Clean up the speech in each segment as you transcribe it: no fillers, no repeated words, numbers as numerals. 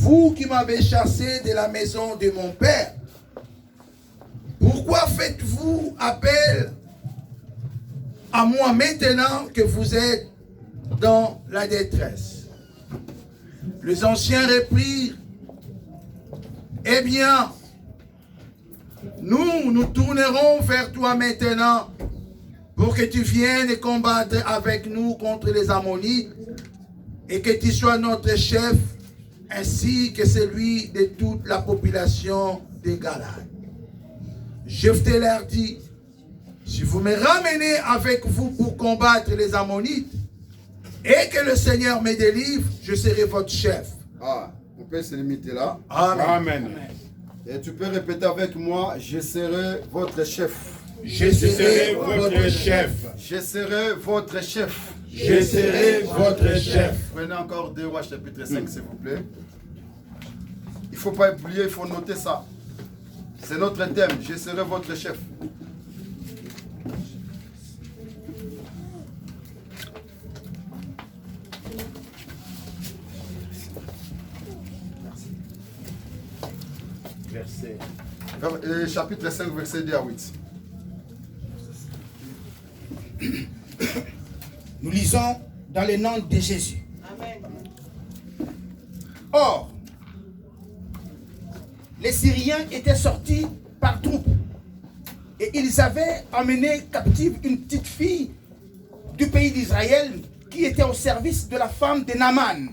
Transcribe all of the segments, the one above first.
vous qui m'avez chassé de la maison de mon père, pourquoi faites-vous appel à moi maintenant que vous êtes dans la détresse? Les anciens reprirent, eh bien, nous tournerons vers toi maintenant pour que tu viennes combattre avec nous contre les Ammonites et que tu sois notre chef ainsi que celui de toute la population de Galad. Jephthé leur dit, si vous me ramenez avec vous pour combattre les Ammonites et que le Seigneur me délivre, je serai votre chef. Ah, on peut se limiter là. Amen. Amen. Et tu peux répéter avec moi, je serai votre chef. Je Je serai serai votre votre chef. chef. Je serai votre chef. Je serai votre chef. Prenez encore 2 Rois chapitre 5 s'il vous plaît. Il ne faut pas oublier, il faut noter ça. C'est notre thème, je serai votre chef. Verset. Chapitre 5, verset 2 à 8. Nous lisons dans le nom de Jésus. Amen. Or, les Syriens étaient sortis par troupes et ils avaient emmené captive une petite fille du pays d'Israël qui était au service de la femme de Naaman.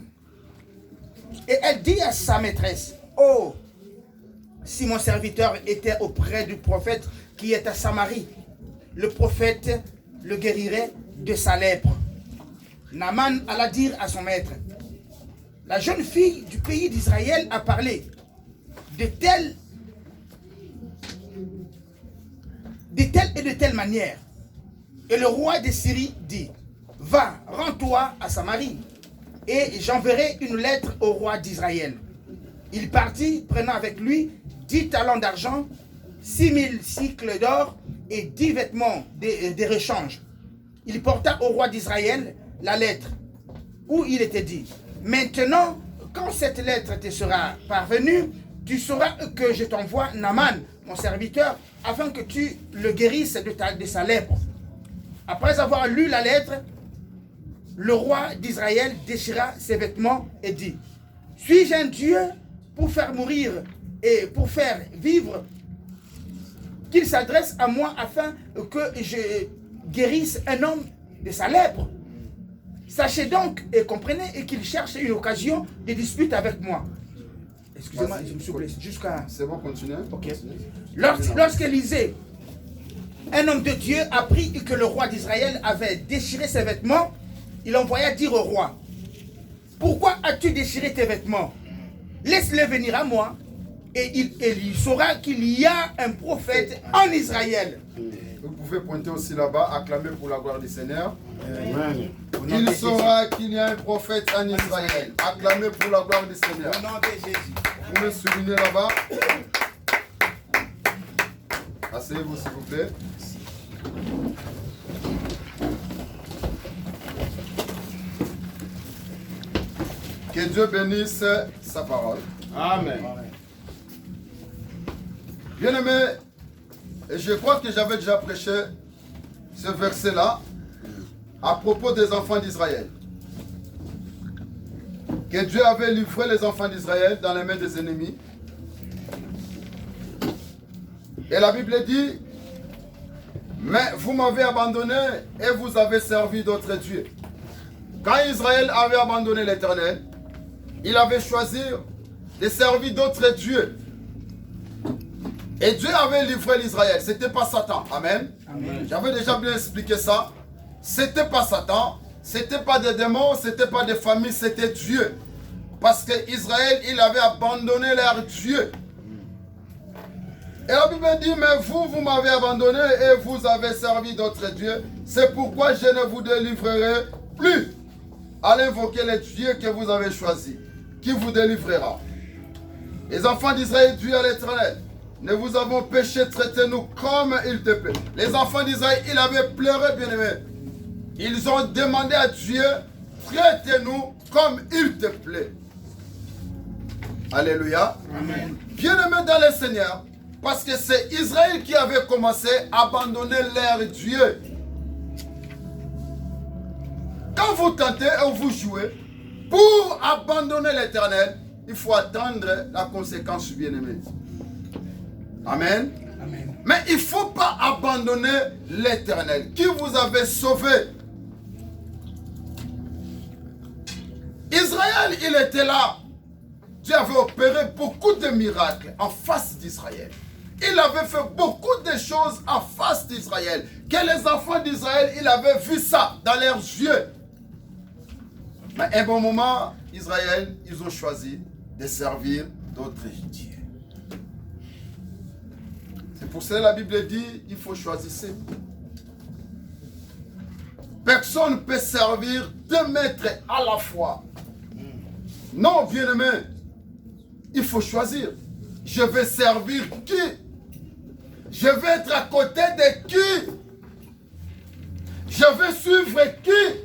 Et elle dit à sa maîtresse, « Oh, si mon serviteur était auprès du prophète qui est à Samarie, le prophète le guérirait de sa lèpre. » Naaman alla dire à son maître, « La jeune fille du pays d'Israël a parlé de telle et de telle manière. » Et le roi de Syrie dit, « Va, rends-toi à Samarie, et j'enverrai une lettre au roi d'Israël. » Il partit, prenant avec lui 10 talents d'argent, 6000 cycles d'or et 10 vêtements de rechange. Il porta au roi d'Israël la lettre, où il était dit, « Maintenant, quand cette lettre te sera parvenue, tu sauras que je t'envoie Naaman, mon serviteur, afin que tu le guérisses de sa lèpre. » Après avoir lu la lettre, le roi d'Israël déchira ses vêtements et dit, « Suis-je un Dieu pour faire mourir et pour faire vivre, qu'il s'adresse à moi afin que je guérisse un homme de sa lèpre? Sachez donc et comprenez et qu'il cherche une occasion de dispute avec moi. » Excusez-moi, je me suis blessé jusqu'à... C'est bon, continuez. Ok. Lorsqu'Élisée, un homme de Dieu, apprit que le roi d'Israël avait déchiré ses vêtements, il envoya dire au roi, « Pourquoi as-tu déchiré tes vêtements? Laisse-le venir à moi, et il saura qu'il y a un prophète en Israël. » Vous pouvez pointer aussi là-bas, acclamer pour la gloire du Seigneur. Amen. Il saura qu'il y a un prophète en Israël. Acclamez pour la gloire du Seigneur. Au nom de Jésus. Vous pouvez souligner là-bas. Asseyez-vous s'il vous plaît. Que Dieu bénisse sa parole. Amen. Bien-aimé, je crois que j'avais déjà prêché ce verset-là à propos des enfants d'Israël. Que Dieu avait livré les enfants d'Israël dans les mains des ennemis. Et la Bible dit, mais vous m'avez abandonné et vous avez servi d'autres dieux. Quand Israël avait abandonné l'Éternel, il avait choisi de servir d'autres dieux. Et Dieu avait livré l'Israël. Ce n'était pas Satan. Amen. Amen. J'avais déjà bien expliqué ça. Ce n'était pas Satan. Ce n'était pas des démons. Ce n'était pas des familles. C'était Dieu. Parce que Israël, il avait abandonné leur Dieu. Et la Bible dit, mais vous m'avez abandonné et vous avez servi d'autres dieux. C'est pourquoi je ne vous délivrerai plus. Allez invoquer les dieux que vous avez choisis, qui vous délivrera. Les enfants d'Israël disent à l'Éternel, nous vous avons péché, traitez-nous comme il te plaît. Les enfants d'Israël, ils avaient pleuré, bien-aimé. Ils ont demandé à Dieu, traitez-nous comme il te plaît. Alléluia. Amen. Bien-aimés dans le Seigneur, parce que c'est Israël qui avait commencé à abandonner leur Dieu. Quand vous tentez et vous jouez pour abandonner l'Éternel, il faut attendre la conséquence, bien-aimés. Amen. Amen. Mais il ne faut pas abandonner l'Éternel qui vous avait sauvé. Israël, il était là. Dieu avait opéré beaucoup de miracles en face d'Israël. Il avait fait beaucoup de choses en face d'Israël. Que les enfants d'Israël, ils avaient vu ça dans leurs yeux. Mais à un bon moment, Israël, ils ont choisi de servir d'autres dieux. C'est pour cela que la Bible dit, il faut choisir. Personne ne peut servir deux maîtres à la fois. Non, bien-aimé, il faut choisir. Je vais servir qui? Je vais être à côté de qui? Je vais suivre qui?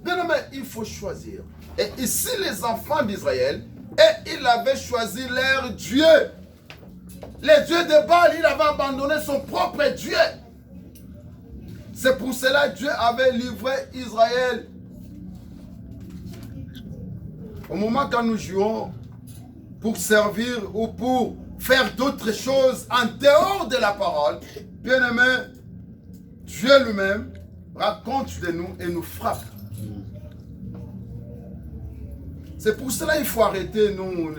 Bien-aimé, il faut choisir. Et ici, les enfants d'Israël, et ils avaient choisi leur Dieu. Les dieux de Baal, il avait abandonné son propre Dieu. C'est pour cela que Dieu avait livré Israël. Au moment quand nous jouons pour servir ou pour faire d'autres choses en dehors de la parole, bien aimé, Dieu lui-même raconte de nous et nous frappe. C'est pour cela qu'il faut arrêter, nous,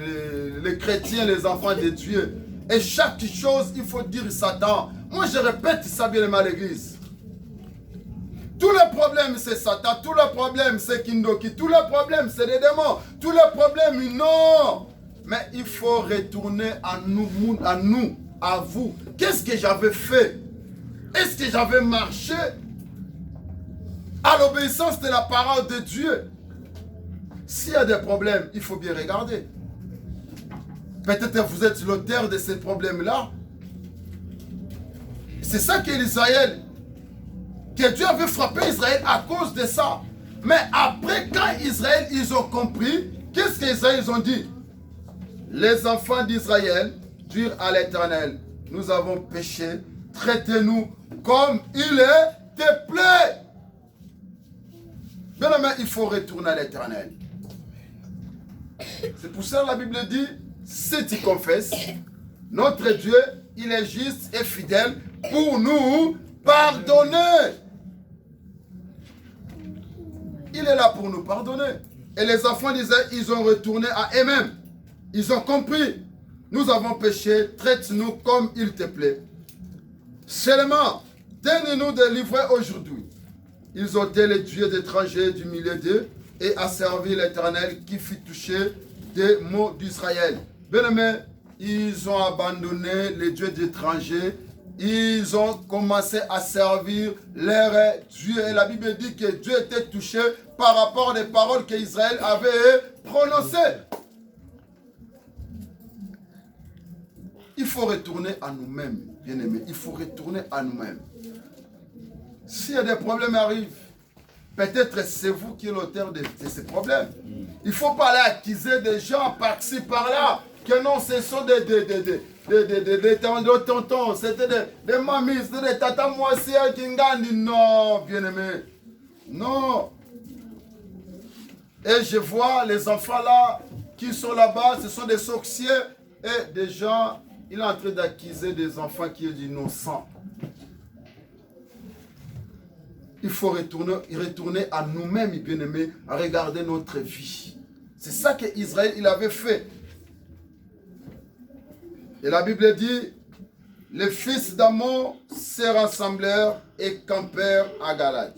les chrétiens, les enfants de Dieu. Et chaque chose, il faut dire Satan. Moi, je répète ça bien aimé à l'église. Tout le problème, c'est Satan. Tout le problème, c'est Kindoki. Tout le problème, c'est les démons. Tout le problème, non. Mais il faut retourner à nous, à vous. Qu'est-ce que j'avais fait? Est-ce que j'avais marché à l'obéissance de la parole de Dieu? S'il y a des problèmes, il faut bien regarder. Peut-être que vous êtes l'auteur de ces problèmes-là. C'est ça qu'est Israël. Que Dieu avait frappé Israël à cause de ça. Mais après, quand Israël, ils ont compris, qu'est-ce qu'Israël, ils ont dit? Les enfants d'Israël dirent à l'Éternel, nous avons péché, traitez-nous comme il te plaît. Bien aimé, il faut retourner à l'Éternel. C'est pour ça que la Bible dit, si tu confesses, notre Dieu, il est juste et fidèle pour nous pardonner. Il est là pour nous pardonner. Et les enfants d'Israël, ils ont retourné à eux-mêmes. Ils ont compris. Nous avons péché, traite-nous comme il te plaît. Seulement, donne-nous de livrer aujourd'hui. Ils ont été les dieux étrangers du milieu d'eux et a servi l'Éternel qui fut touché des maux d'Israël. Bien-aimés, ils ont abandonné les dieux étrangers. Ils ont commencé à servir leur Dieu. Et la Bible dit que Dieu était touché par rapport aux paroles qu'Israël avait prononcées. Il faut retourner à nous-mêmes, bien-aimés. Il faut retourner à nous-mêmes. S'il y a des problèmes qui arrivent, peut-être c'est vous qui êtes l'auteur de ces problèmes. Il ne faut pas aller accuser des gens par-ci, par-là, que non, ce sont des tontons, c'était des mamies, c'était des tatas moissières qui ngandent. Non, bien-aimé. Non. Et je vois les enfants là, qui sont là-bas, ce sont des sorciers et des gens, il est en train d'accuser des enfants qui sont innocents. Il faut retourner à nous-mêmes, bien-aimés, à regarder notre vie. C'est ça qu'Israël il avait fait. Et la Bible dit, les fils d'Amon se rassemblèrent et campèrent à Galad.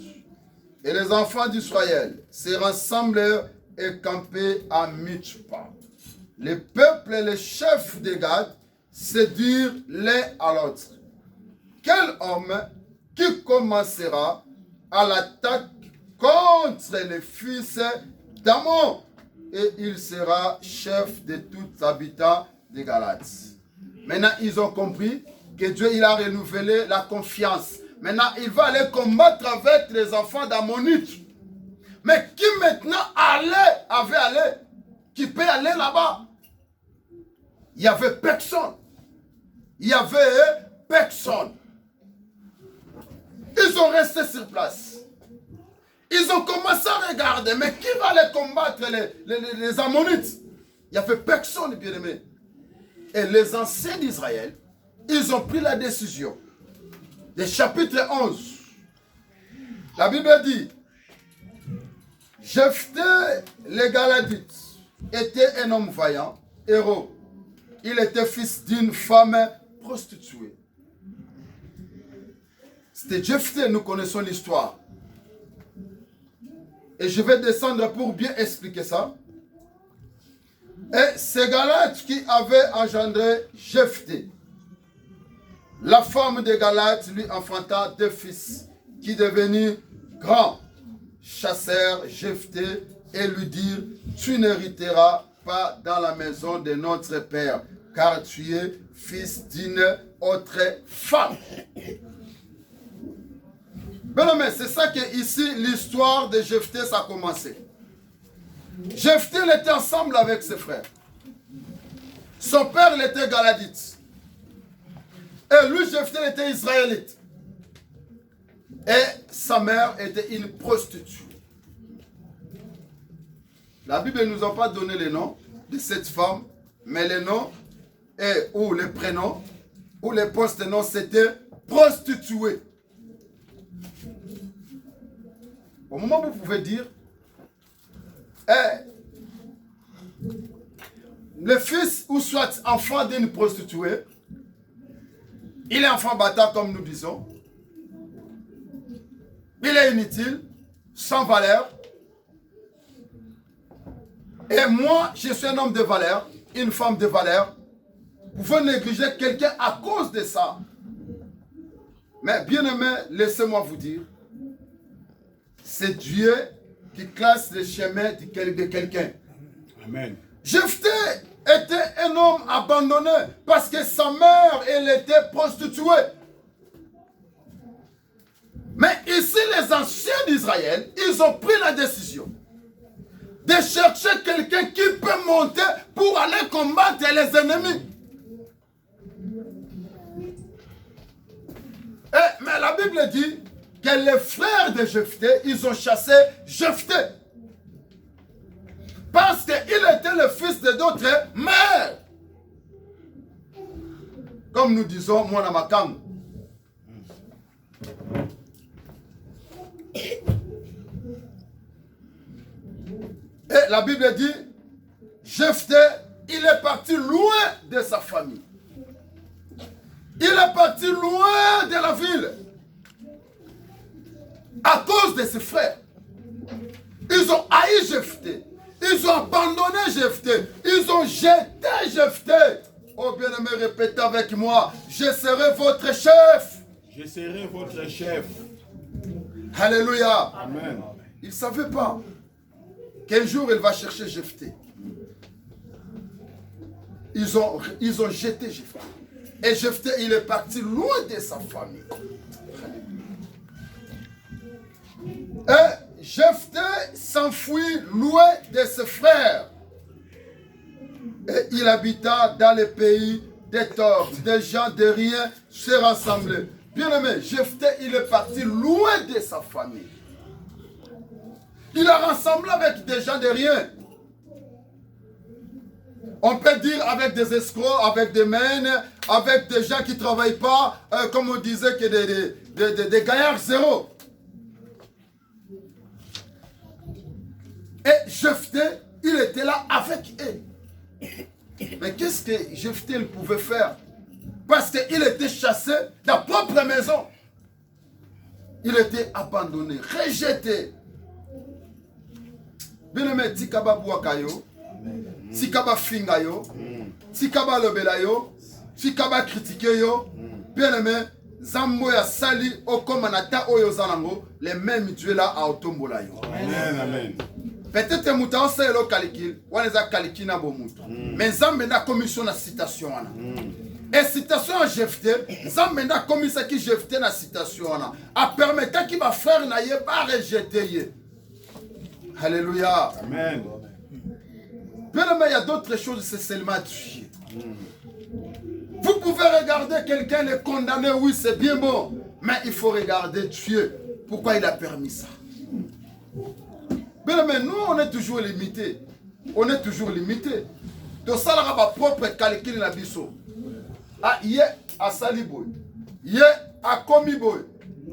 Et les enfants d'Israël se rassemblèrent et campèrent à Mitzpah. Les peuples et les chefs de Gad se dirent l'un à l'autre, quel homme qui commencera à l'attaque contre les fils d'Amon, et il sera chef de tous les habitants de Galad. Maintenant, ils ont compris que Dieu il a renouvelé la confiance. Maintenant, il va aller combattre avec les enfants d'Ammonites. Mais qui maintenant avait allé, qui peut aller là-bas? Il n'y avait personne. Il n'y avait personne. Ils ont resté sur place. Ils ont commencé à regarder, mais qui va les combattre, les Ammonites? Il n'y avait personne, bien aimé. Et les anciens d'Israël, ils ont pris la décision. Le chapitre 11, la Bible dit, Jephthé le Galadite était un homme vaillant, héros. Il était fils d'une femme prostituée. C'était Jephthé, nous connaissons l'histoire. Et je vais descendre pour bien expliquer ça. Et c'est Galad qui avait engendré Jephthé. La femme de Galad lui enfanta 2 fils qui devenirent grands chasseurs Jephthé et lui dirent, tu n'hériteras pas dans la maison de notre père, car tu es fils d'une autre femme. Bien, mais c'est ça que ici l'histoire de Jephthé ça a commencé. Jephthé il était ensemble avec ses frères. Son père il était galadite. Et lui Jephthé il était israélite. Et sa mère était une prostituée. La Bible ne nous a pas donné les noms de cette femme, mais les noms ou les prénoms ou les post-noms c'était prostituée. Au moment où vous pouvez dire, le fils ou soit enfant d'une prostituée, il est enfant bâtard comme nous disons, il est inutile, sans valeur, et moi je suis un homme de valeur, une femme de valeur, vous pouvez négliger quelqu'un à cause de ça. Mais bien aimé, laissez-moi vous dire, c'est Dieu qui classe le chemin de quelqu'un. Amen. Jephthé était un homme abandonné parce que sa mère, elle était prostituée. Mais ici, les anciens d'Israël, ils ont pris la décision de chercher quelqu'un qui peut monter pour aller combattre les ennemis. Mais la Bible dit que les frères de Jephthé, ils ont chassé Jephthé. Parce qu'il était le fils de d'autres mères. Comme nous disons, moi dans ma camp. Et la Bible dit, Jephthé, il est parti loin de sa famille. Il est parti loin de la ville. À cause de ses frères. Ils ont haï Jephthé. Ils ont abandonné Jephthé. Ils ont jeté Jephthé. Oh bien-aimé, répétez avec moi. Je serai votre chef. Je serai votre chef. Alléluia. Amen. Il ne savait pas qu'un jour il va chercher Jephthé. Ils ont jeté Jephthé. Et Jephthé, il est parti loin de sa famille. Et Jephthé s'enfuit loin de ses frères. Et il habita dans le pays des torts, des gens de rien se rassemblaient. Bien aimé, Jephthé, il est parti loin de sa famille. Il a rassemblé avec des gens de rien. On peut dire avec des escrocs, avec des mènes, avec des gens qui ne travaillent pas, comme on disait, que des gaillards zéro. Et Jephthé, il était là avec eux. Mais qu'est-ce que Jephthé pouvait faire? Parce qu'il était chassé de sa propre maison. Il était abandonné, rejeté. Bien aimé, Tikaba Bouakayo, Tikaba Fingayo, Tikaba Lobelayo, Tikaba Critiqueyo, bien aimé, Zamboya Sali, Okomanata Oyozalango, les mêmes Dieu là à Otombolayo. Amen, amen. Peut-être que Mouta c'est le calcul, on les a calculé na bomuto. Mais Zambe na commission na citation ana. Et citation à Jephthé, Zambe na commission qui Jephthé na citation ana. A permettre qu'il va faire na ye pas rejeter ye. Alléluia. Amen. Bien aimé, il y a d'autres choses, c'est seulement Dieu. Vous pouvez regarder quelqu'un le condamner, oui, c'est bien bon. Mais il faut regarder Dieu. Pourquoi il a permis ça? Bien aimé, nous, on est toujours limité. On est toujours limité. Donc ça, on a ma propre calcul dans la biso. Ah, yé a saliboy. Yé a komiboy.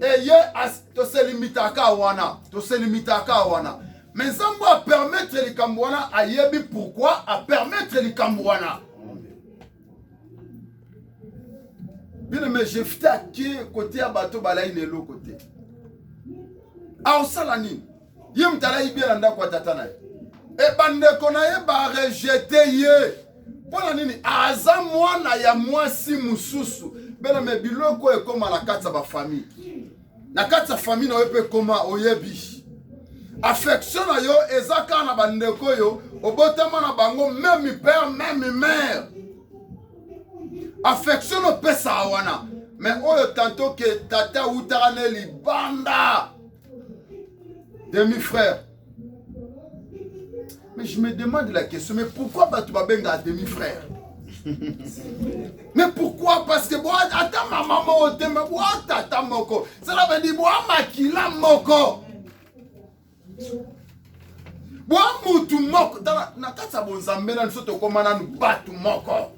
Et yé a se limite à kawana. Se limite à kawana. Mais ça va permettre les Kambouana à yebi pourquoi à permettre les Kambouana. Bien mais je fais à qui côté à bateau balaï ne l'autre côté. Ah au salani. Yem talaï bien anda kwa tatana. Et bande konaye ba rejeter ye. Pour nini aza mwana ya mwasi mususu. Bien mais biloko e comme la katsa ba famille. Na katsa famille na wepe koma oyebi. Affection na yo ezaka na bandeko yo obotama na bango même père même mère. Affection no pesa wana mais oyo tantôt que tata utara li banda demi-frère. Mais je me demande la question, mais pourquoi tu vas benga demi-frère? Mais pourquoi? Parce que boa ata maman o te me boa tata moko. Ça veut dire boa makila moko. Boa mutu moko na kata bonzambe na nsoto komana nu batu moko.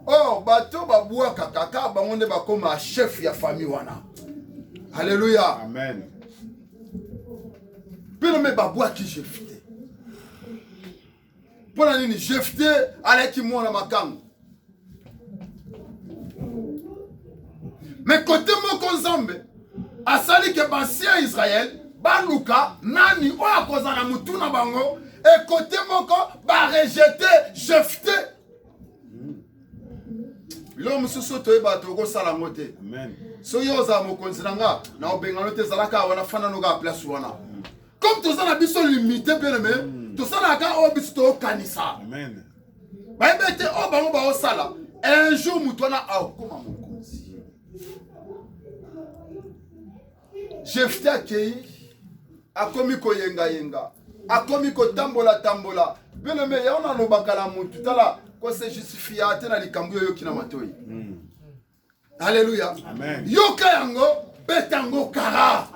Oh bato ba boa kakaka bangonde ba koma chef ya famille wana. Alléluia. Amen. Pero me ba boa ki jefte. Pona nini jefte aleki mwana makangu. Mais côté moko nzambe asali ke basia Israël baluka nani o akozana mutuna bango et côté moko ba rejeter jefte. L'homme se soto e bato ko sala ngote. Amen. So yoza mokonzi nanga na obengano te zalaka wana fana no ga place wana. Comme tout ça na biso limité bien aimé, tout ça na ka o biso to kanisa. Amen. Ba ebete o bango ba o sala. Un jour mutwana a koma mokonzi. Jefte akei akomi ko yenga yenga. Akomi ko tambola tambola. Bien aimé ya ona no bakala mutu tala ko se justifia te na likambu yo kina matoi. Alléluia. Amen. Yoka yango betango kara.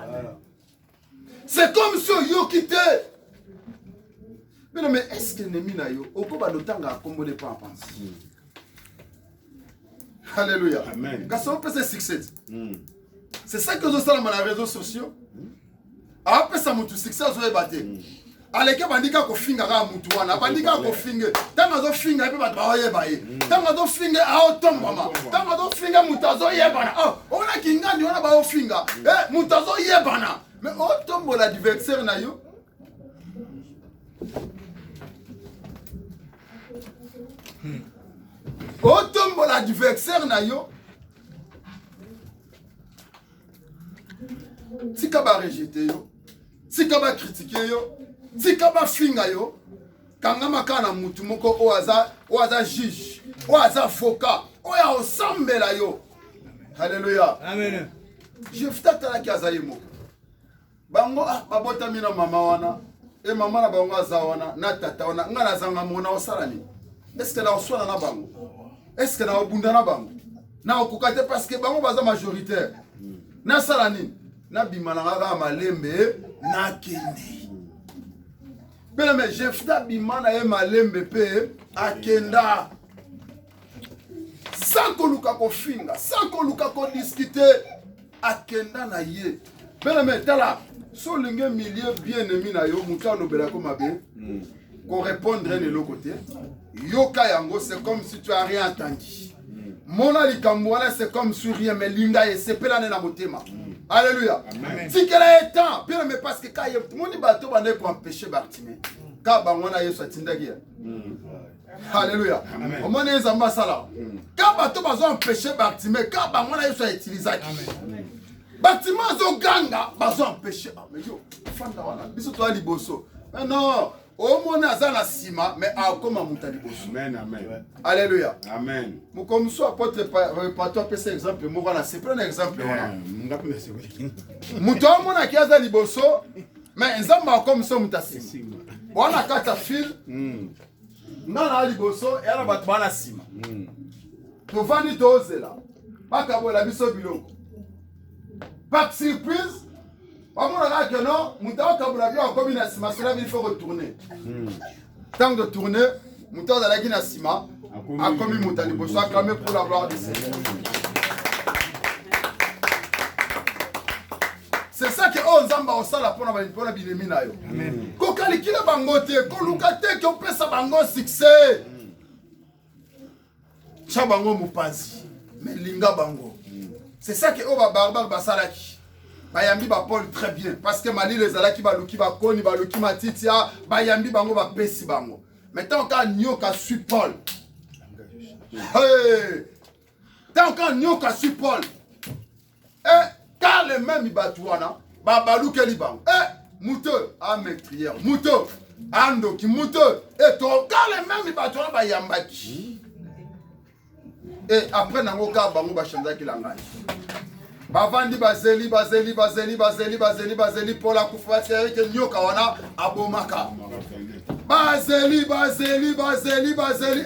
C'est comme si yo quitté. Mais est-ce que nemi na yo okoba lotanga akombole pa penser. Alléluia. Amen. Quand ça peut se succès. C'est ça que je sens dans les réseaux sociaux. Après ça mutu succès zo ebate. Aleke bandika ko finga ga mutu wana bandika ko finga tanga zo finga epe bat ba yeba ye tanga zo finga a otombama tanga zo finga mutazo yebana oh ona kingani ona ba ofinga mutazo yebana mais otombo l'adversaire na yo otombo l'adversaire na yo tika ba rejeter yo tika ba critiquer yo tika ba finga yo kanga makana mutu moko oaza juge oaza avocat oya osambela yo. Alléluia. Amen. Je fitata ki azayi moko bango babota mina mama wana e mama na bango azawana na tata wana ngana zanga mona osalani. Est-ce que na oswana na bango? Est-ce que na obunda na bango? Na okukate parce que bango baza majoritaire. Na salani na bimana ga malembe na kende. Bien mais Jefta bimana e malembe pe akenda. Sans koluka ko finga, sans koluka ko discuter akenda na ye. Bien mais tala so linge milieu bien aimé na yo muta no bela ko mabe. Ko répondre de l'autre côté. Yoka yango c'est comme si tu as rien entendu. Mona likambwana c'est comme si rien mais linga et c'est pelane na motema. Alléluia. Si qu'elle est temps, bien mais parce que quand il y a tout le monde bateau va pour empêcher Bartimée. Quand bangona yeso atindagia. Alléluia. Au moins les ambassadeurs. Quand bateau va empêcher Bartimée, quand bangona yeso utiliser. Bartimée zo ganga, bazo empêcher. Mais yo, fanda wana. Biso to ali bosso. Mais non, au moins aza na sima mais a comme mutali bosso. Amen, amen. Alléluia. Amen. Mo comme so apôtre pato pese exemple mo wana c'est prendre exemple wana. Muto mona ki aza liboso Mais nzamba comme ça mutasima. Wana kata fil. Ngana ali boso et ala bat bana sima. Tovani tozela. Baka bola biso biloko. Pas surprise. Pamona que non, mutawa kabula bio comme na sima, cela il faut retourner. Temps de tourner, mutawa da la gina sima, a commis mutali boso acclamé pour la gloire du Seigneur. C'est ça que on zamba osala pona binemi na yo. Amen. Ko kalikila bango te, ko lukate ko pesa bango succès. Cha bango mupanzi, mais linga bango. C'est ça que oba barbare basalaki. Bayambi ba Paul très bien parce que Mali les alaki ba luki ba koni ba luki matitia bayambi bango ba pesi bango. Maintenant quand nyoka suit Paul. Hey! Tant quand nyoka suit Paul. Car les mêmes ibatouana, babalou keliban. Mouteux, à meurtrière, mouteux, ando qui mouteux, et toi, car les mêmes ibatouana bayambaki. Et après, nangoka bango bachanda ki langage. Bavandi bazeli pour la koufati avec nyoka wana abomaka. Bazeli,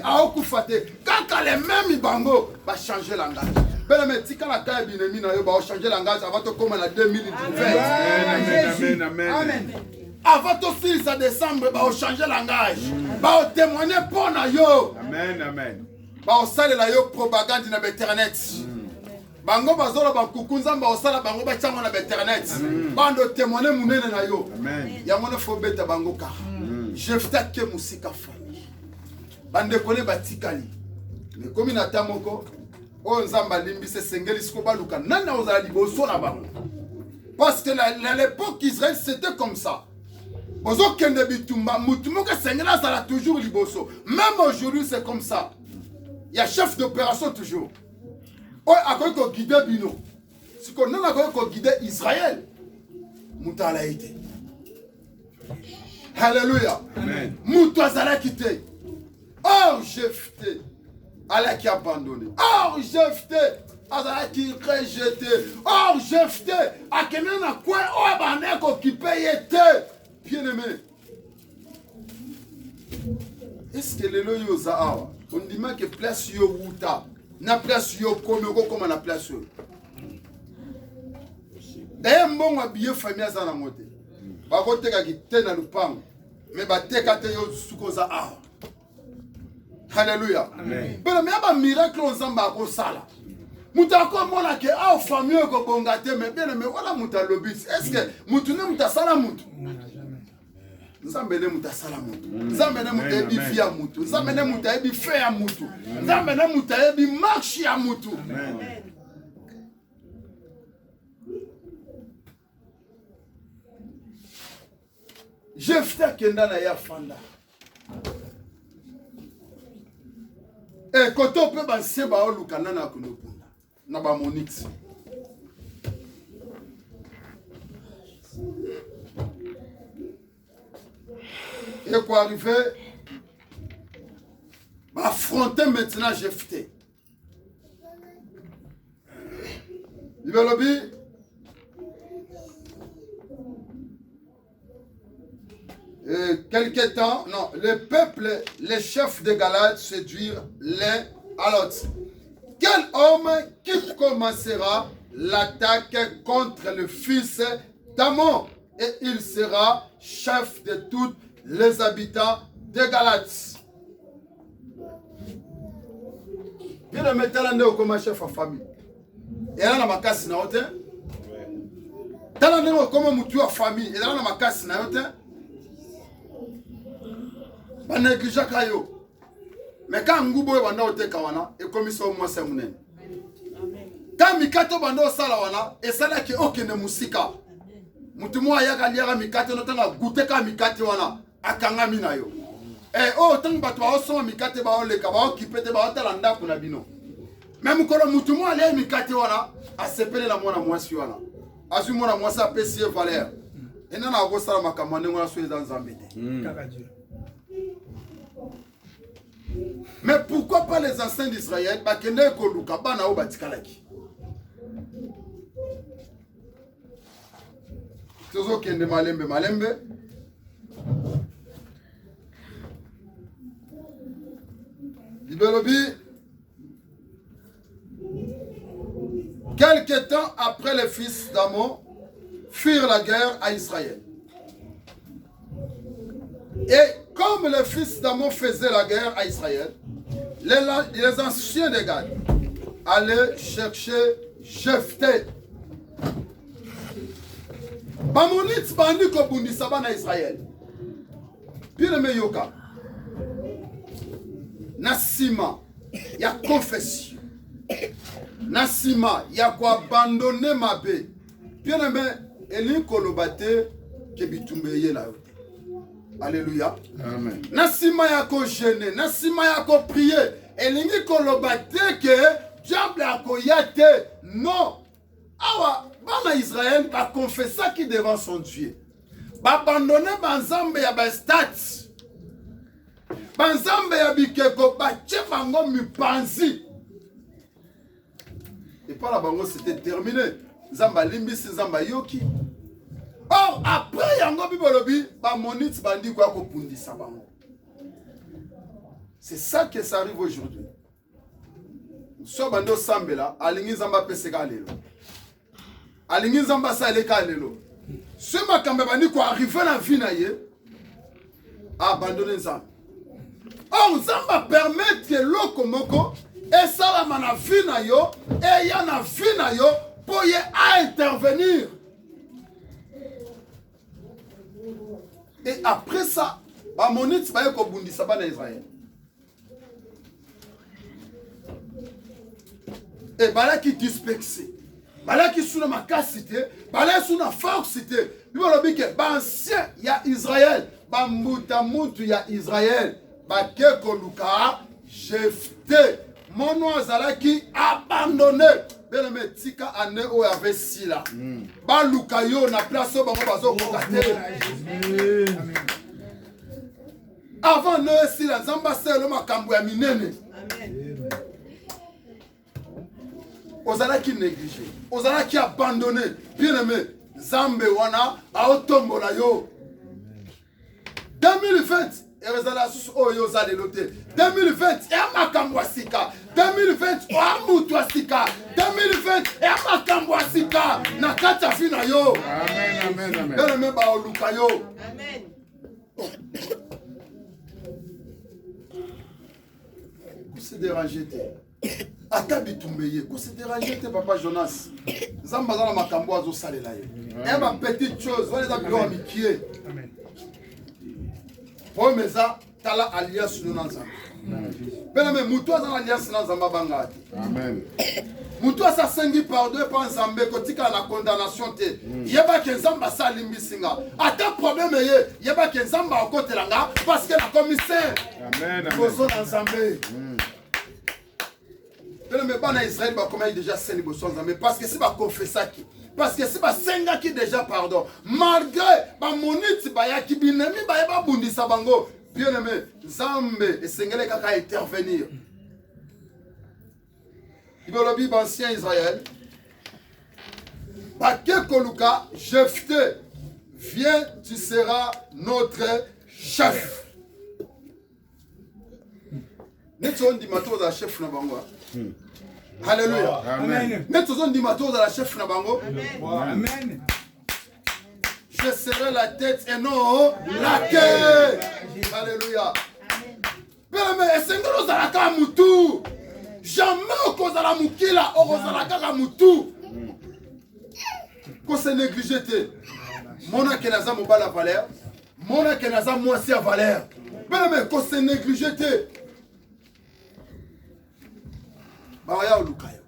a koufate. Quand les mêmes ibango va changer langage. Mais si quand la caille binemi na yo va changer langage avant de comme en 2020. Amen. Avant de 6 décembre va changer langage. Va témoigner pour na yo. Amen. Va saler la yo propagande na internet. Bango bazolo ba kukunza ba osala bango ba tsango na internet. Bando témoigner munene na yo. Amen. Ya mona fo beta bango ka. Je fta ke musika famille. Bande kone batikali. Mais comme na tamoko o nzamba limbise sengeli siko baluka nana ozala liboso na bango. Parce que à l'époque Israël c'était comme ça. Ozo kende bitumba mutumo ka sengela sala toujours liboso. Même aujourd'hui c'est comme ça. Il y a chef d'opération toujours. Oh, akoy ko guider bino. Si ko nana ko guider Israël. Mutala été. Alléluia. Amen. Moutou azala quitté. Oh, Jephthé. Allah qui a abandonné. Oh, Jephthé. Azala qui rejeté. Oh, Jephthé. Akenana quoi? Oh, baneko qui payait. Bien aimé. Est-ce que le loyo zaawa? On dit que place yo wuta. Na place yo komeko comme na place yo. D'ailleurs, mon habillé famille azana moté. Bakoteka kite na lupango mais bateka te yo sukoza a. Alléluia. Amen. Mais ba miracle nzamba ko sala. Muta ko mona ke a famille ko bongate mais bien mais wala muta lobis. Est-ce que mutu ne muta sala mutu? Nzambe ne muta sala mutu. Nzambe ne muta ebi fia mutu. Nzambe ne muta ebi fe ya mutu. Nzambe ne muta ebi marche ya mutu. Amen. Jephthé kenda na ya fanda. Et quand on peut passer ba olukana na kunopunda na ba monix. Et pour arriver va affronter maintenant Jephthé. Il va lobby. Quelque temps, non, le peuple, les chefs de Galate se dirent l'un à l'autre. Quel homme qui commencera l'attaque contre le fils d'Amon et il sera chef de tous les habitants de Galate. Il le mettait là comme chef de famille. Et là, on a ma casse na hauteur. Là, comme mutu à famille. Et là, on a ma casse na hauteur. Yo. Mais quand Ngubo banda oteka wana et comme ça au moins c'est munene. Quand mikato banda osala wana et sala ki okene musika. Mutu mo ayaka liara mikato no tanga guteka mikate wana akanga mina yo. Eh oh tanga batu ba osoma mikate ba oleka ba okipete ba otala ndaku na bino. Même kolo mutu mo ale mikate wana asepele la mwana mwasi wana. Azu mwana mwasi apesi valeur. Et nana agosala makamane ngona so dans Zambete. Kaka Dieu. Mais pourquoi pas les anciens d'Israël? Tozo kende malembe malembe. Libelobi. Quelque temps après, les fils d'Amon firent la guerre à Israël. Et comme les fils d'Amon faisaient la guerre à Israël, les anciens de Gad allaient chercher Jephthé. Bamonite bandi kobundisa bana Israël. Bien aimé yoka. Nasima, ya confession. Nasima, ya ko abandonner ma bé. Bien aimé, eli kolobate ke bitumbeye la yote. Alléluia. Amen. Nasima ya ko jeûner, nasima ya ko prier. Elingi kolobate ke diable a ko yate. Non. Awa, bana Israël va confesser qui devant son Dieu. Va abandonner banzambe ya ba stats. Banzambe ya bikeko ba chefango mipanzi. Et par la bango c'était terminé. Zamba limbisi zamba yoki. Or après yango bibolobi ba monite bandi kwa ko pundisa bango. C'est ça que ça arrive aujourd'hui. So bando sambela alingi zamba peseka lelo. Alingi zamba sa eleka lelo. Ce makambe bandi ko arriver na vie na ye abandonner zamba. Or zamba permettre que loko moko et ça la na vie na yo et ya na vie na yo pour y intervenir. Et après ça, ba monite ba ko bundisa bana Israël. Et bala qui dispersé. Bala qui sous ma cité, bala sous na forcité. Lui on dit que ba ancien ya Israël, ba muta mutu ya Israël, ba ke koluka Jephthé. Mon azala qui abandonné. Bien aimé tika ane o avait si là. Ba lukayo na place au bango bazo kokate. Avant ne si la zamba selo makambo ya minene. Amen. Ozala qui négligé, ozala qui abandonné. Bien aimé, Zambe wana aotombola yo. 2020 ezala oyo zale lote. 2020 ya makambo asika. 2020 amutu asika. 2020 ya makambo asika na kata fina yo. Amen, amen, amen. Bien aimé ba oluka yo. Amen. Vous dérangez. Ata bitumbeye, ko se déranger te papa Jonas. Zamba za na makambo azo salela ye. Et ma petite chose, on les a bilo amikié. Amen. Pour meza tala alliance nous dans Zamba. Bela me muto za alliance na Zamba bangati. Amen. Muto sa sengi pardon pa Nzambe kotika na condamnation te. Yeba ke Nzamba sa limbisinga. Ata problème ye, yeba ke Nzamba okotelanga parce que la commissaire. Amen, amen. Kozo na Nzambe. Mais bana Israël ba comment il déjà saint liboso Nzambe parce que si ba confessa qui parce que si ba senga qui déjà pardon malgré ba monite ba ya ki binemi ba ba bundisa bango bien aimé Nzambe esengele kaka intervenir. Ibolobi ba ancien Israël ba ke koluka Jephthé viens tu seras notre chef. Netson di mato za chef na bango. Alléluia. Amen. Mais tous on dit matos à la chef na bango. Amen. Je serai la tête et non la queue. Alléluia. Mais esengelo zalaka mutu. Jamais okozala mukila okozala kaka mutu. Ko se négliger te. Mona kenaza mobala valeur. Mona kenaza mwasi a valeur. Mais ko se négliger te. Baoya oluka yo.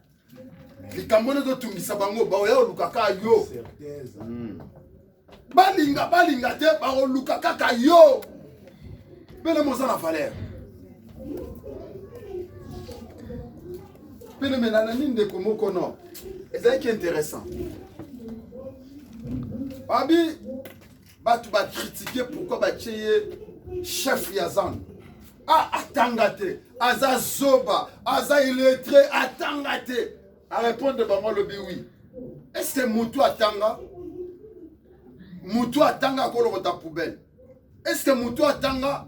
Likambo nezo tungisa bango baoya oluka ka yo. Balinga te baoluka kaka yo. Bele moza na valeur. Bele menana ninde komoko no. C'est qui intéressant. Babi batu ba critiquer pourquoi ba cheye chef Yazan. Ah, atangate, aza zoba, aza illettré, atangate. À répondre de bango lobi oui. Est-ce que Moutou atanga? mutu atanga kolokota poubelle. Est-ce que mutu atanga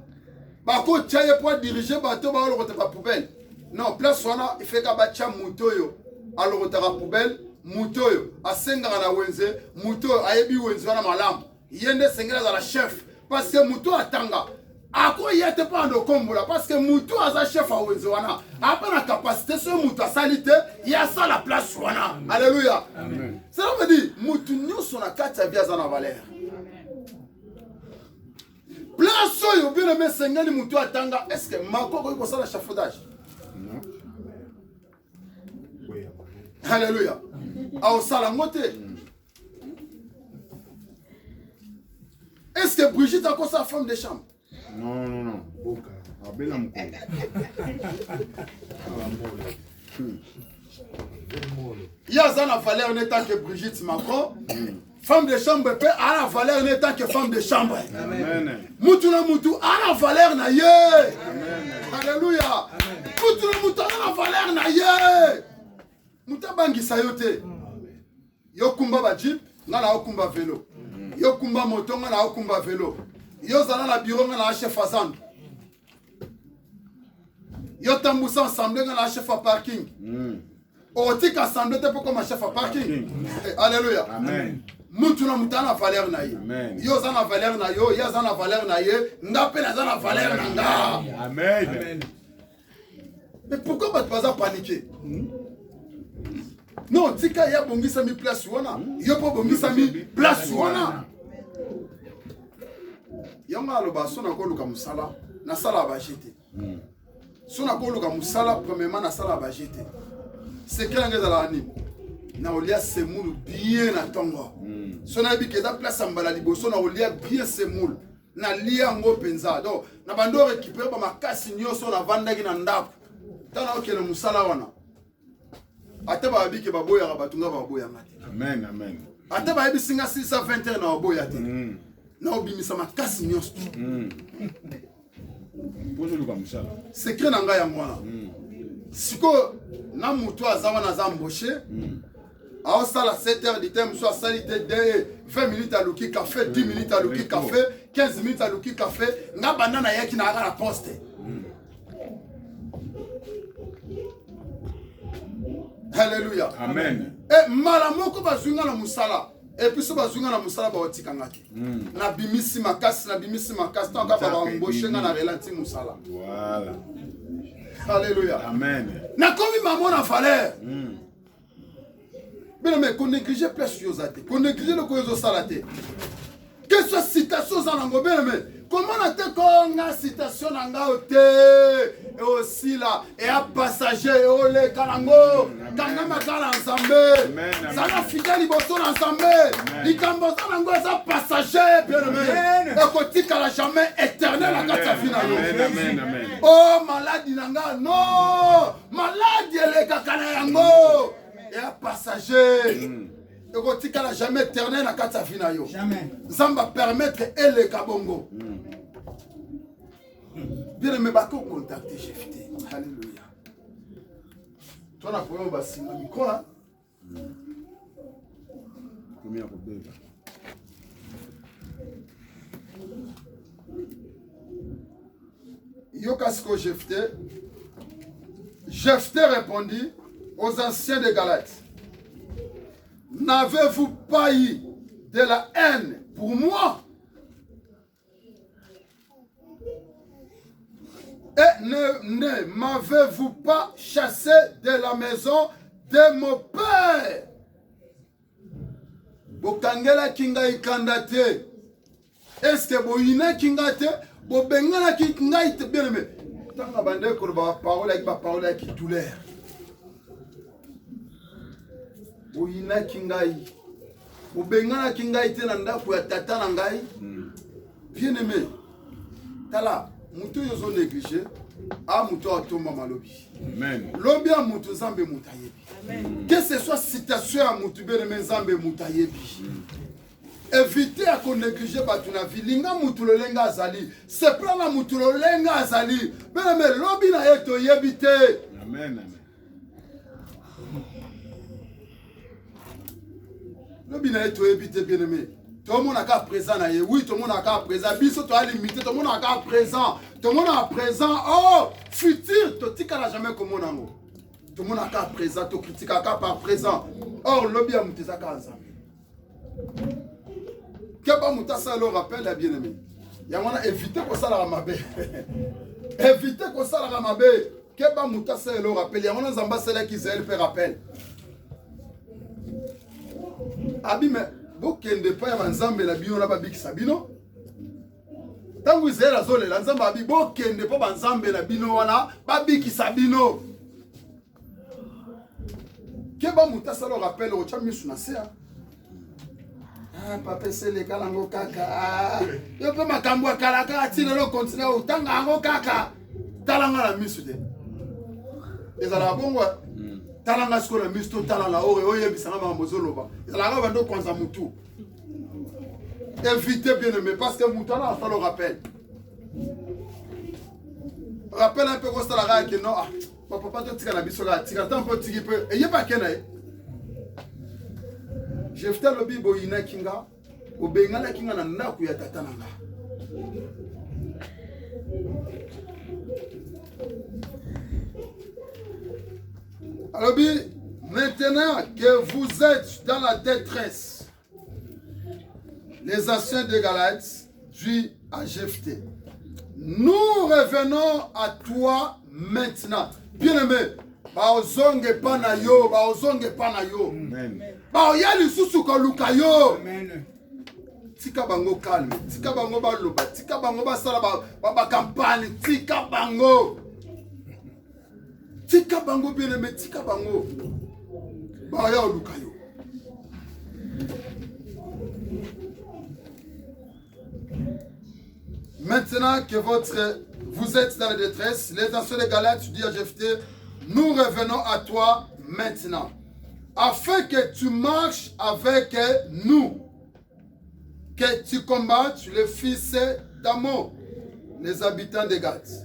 bako tchaye pour diriger bateau ba kolokota pa poubelle? Non, place wana il fait ka bacha mutu yo alokota ka poubelle, mutu yo asenga na wenze, mutu ayebi wenze wana malamu. Yende sengela za la chef parce que mutu atanga ako yete pas ndo kombola parce que mutu aza chef a wenze wana apa na capacité so mutu asalite ya sa la place wana. Alléluia. Amen. Ça veut dire mutu nyoso na kati ya biaza na valeur. Place oyo bien aimé sengeli mutu atanga, est-ce que makoko ko sala chafaudage? Non. Alléluia. A sala ngote. Est-ce que Brigitte a quoi sa femme de chambre? Non, non, non. Ah, ben non, il y a la valeur en tant que Brigitte Macron. Femme de chambre peut à la valeur en tant que femme de chambre. Amen. Moutou na moutou à la valeur na ye. Alléluia. Moutou na moutou à la valeur na ye. Mouta bangi sayote. Yo kumba ba jeep, ngala yo kumba vélo. Yo kumba moto, ngala yo kumba vélo. Yo zala la bureau, ngala chef Hassan. Yo tambousa ensemble, ngala chef à parking. Otika assemblée te comme chef à parking. Alléluia. Amen. Moutou na mouta na valeur na ye. Yo zana valeur na yo, yo zana valeur na ye, ngape na zana valeur na nga. Amen. Mais pourquoi tu vas pas paniquer? Non, tika ya bongisa mi place wana. Yo po bongisa mi place wana. Yanga aloba sona ko luka musala, na sala ba jeter. Sona ko luka musala premièrement na sala ba jeter. C'est que ngeza la ani. Na olia semoule bien na tongo. Sona bi ke da place ambala liboso na olia bien semoule. Na lia ngo penza. Donc na bando récupérer ba makasi nyoso na vandaki na ndako. Tana okele musala wana. Ate ba biki baboya batunga baboya ngati. Amen, amen. Ate ba bi singa 620 na baboya te. Na obimisa makasi nyoso. Bonjour le musala. Secret na nga ya mwana. Siko na mutu azawa na zamboshe. A sala 7h du temps soit salité de 20 minutes à luki café, 10 minutes à luki café, 15 minutes à luki café, nga banana yaki na la poste. Alléluia. Amen. Et malamoko bazunga na musala. Et puis so bazunga na musala ba otika ngati. Na bimisi makasi tant ka ba embaucher na relati musala. Voilà. Alléluia. Amen. Na komi maman na valeur. Mais qu'on néglige place yozate, qu'on néglige le kozo salate. Que ce citation zanango bien mais comment on a été qu'on citation nanga ote et aussi là et à passager et au le kalango kanga makala ensemble ça na fidèle iboso ensemble ikambo zanango ça passager bien mais et kotika la jamais éternel la kata finale. Amen, amen. Oh maladie nanga non maladie le kakana yango et à passager. Et kotika la jamais éternel la kata finale. Jamais. Zamba permettre et le kabongo. Bien aimé, bako contacter Jefté. Alléluia. Toi na problème basi na micro là. Combien pour bébé? Yokasko Jefté. Jefté répondit aux anciens de Galate. N'avez-vous pas eu de la haine pour moi? Et ne m'avez-vous pas chassé de la maison de mon père? Bokangela kinga ikandate. Est-ce que boina kingate? Bobengala kinga ite bien aimé. Tanga bande ko ba parole qui douleur. Boina kingai. Bobengala kinga ite na ndako ya tata na ngai. Bien aimé. Tala mutu yozo négligé a mutu atomba malobi. Amen. Lobi a mutu zambe mutayebi. Amen. Que ce soit citation à mutu bene zambe mutayebi. Évitez à qu'on néglige batuna vie. Linga mutu lo lenga azali. Se prend mutu lo lenga azali. Bene lobi na yeto yebite. Amen, amen. Lobi na yeto yebite bien aimé. Tout le monde est présent. Oui, tout le monde est présent. Biso, tu as limité. Tout le monde est présent. Tout le monde est présent. Oh, futur, tu n'as jamais comme on a. Tout le monde est présent. Tu critiques par présent. Or, le bien, tu es à casa. Qu'est-ce que ça le rappelle, les bien-aimés? Il y a évité que ça la ramabe. Éviter que ça la ramabe. Qu'est-ce que ça le rappelle? Il y a un ambassadeur qui s'est fait rappel. Abi, mais bokende pa ya nzambe na bino na babikisa bino tangu Israel azolela nzambe abi bokende pa banzambe na bino wana babikisa bino keba mutasa lo rappel o cha misu na sea papa sele kala ngo kaka yo pe makambo kala kala tino lo continue o tanga ngo kaka talanga na misu de ezala bongo talanga siko na misto talanga oye bisanga ba mozoloba ezala ba ndo kwanza mutu évitez bien aimé parce que mutana a fait le rappel un peu comme ça la que non papa to tika na biso ga tika tant peu tiki peu et yeba kena je fais le bibo ina kinga o bengala kinga na naku ya tata nanga alors maintenant que vous êtes dans la détresse, les anciens de Galates disent à Jephthé, nous revenons à toi maintenant. Bien aimé, baozonge pana yo, baozonge pana yo. Baoyali susu ko lukayo. Tika bango calme, tika bango baloba, tika bango basala ba campagne, tika bango. Tika bango bien aimé, tika bango. Baya lukayo. Maintenant que vous êtes dans la détresse, les anciens de Galates disent à Jephthé, nous revenons à toi maintenant, afin que tu marches avec nous, que tu combattes les fils d'Ammon, les habitants de Gath.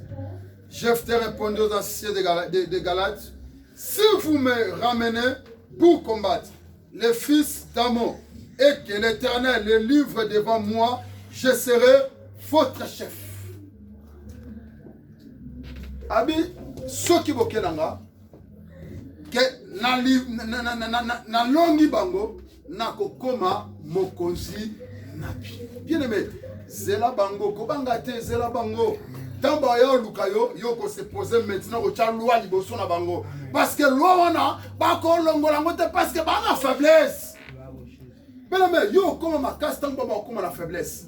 Jephthé répondit aux anciens de Galates, si vous me ramenez pour combattre les fils d'Ammon et que l'Éternel les livre devant moi, je serai votre chef. Abi, ce qui est là, que na longi bango na kokoma mokonzi nabi. Bien aimé, zela bango kobanga te zela bango. Tamba ya lukayo yoko se poser maintenant au cha loi liboso na bango. Parce que loi wana ba ko longola ngote parce que ba na faiblesse. Bien aimé, yo koma makasi tamba ba koma na faiblesse.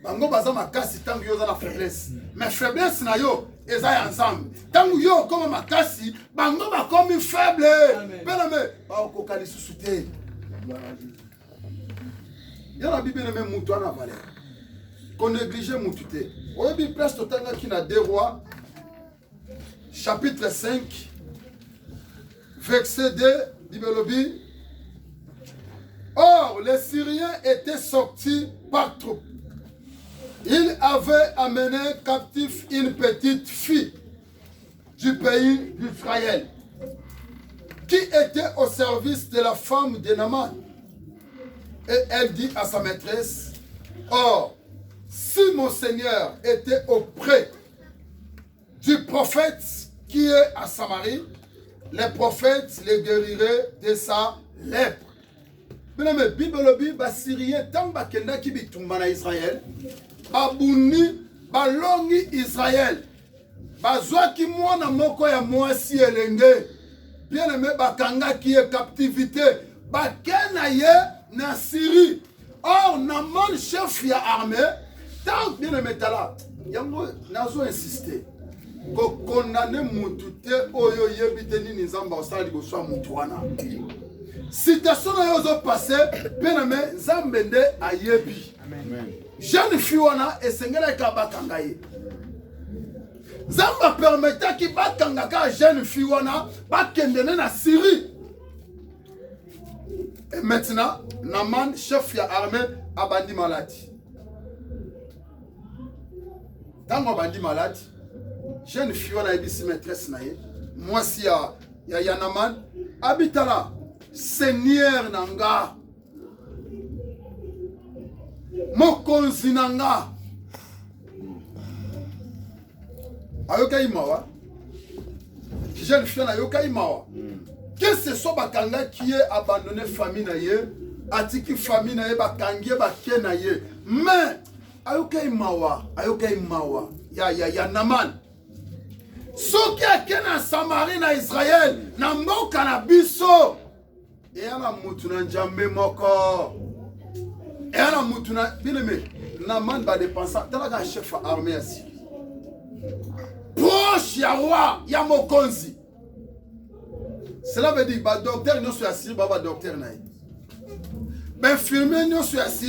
Bango baza makasi tangu yo za na faiblesse. Mais faiblesse na yo eza ya ensemble. Tangu yo koma makasi bango ba komi faible. Bien aimé, ba ko kali susute. Ya la Bible même mutu ana valeur. Qu'on néglige mutute. Oyebi presque tanga qui na 2 Rois chapitre 5 verset 2 Bible. Or les Syriens étaient sortis par troupes. Ils avaient amené captif une petite fille du pays d'Israël qui était au service de la femme de Naaman. Et elle dit à sa maîtresse, or, si mon Seigneur était auprès du prophète qui est à Samarie, les prophètes les guériraient de sa lèpre. Bien aimé, Bible Syrien, tant bakenda ki bitumba na Israël, babuni, balongi Israël, bazwa ki mwana moko ya mwasi elenge, bien aimé, bakanga ki est captivité, bakena ye na Syrie. Or, Naaman chef ya armée, tant bien aimé tala, yango nazo insister, ko condamner mutu te oyo yebite nini nzamba osala liboso mutu wana. Citation na yozo passé, bien aimé, Zambende a yebi. Jeune fille wana esengela ka bakanga ye. Zamba permetta ki bakanga ka jeune fille wana bakendene na Syrie. Et maintenant, Naaman, chef ya armée, abandi malade. Tango abandi malade, jeune fille wana ebisi maîtresse na ye. Moi si ya Naaman habitala Seigneur Nanga. mokonzi na nga ayokai mawa jeune fille na yokai mawa que ce soit bakanga qui est abandonné famille na ye atiki famille na ye bakangi bake na ye mais ayokai mawa ya Naman soki ake na Samarie na Israël na mboka na biso eyala mutu na Nzambe moko eyala mutu na bileme Naman ba dépensa talaka chef armée asi proche ya roi ya mokonzi. Cela veut dire que le docteur n'est pas assis, le docteur n'est pas assis.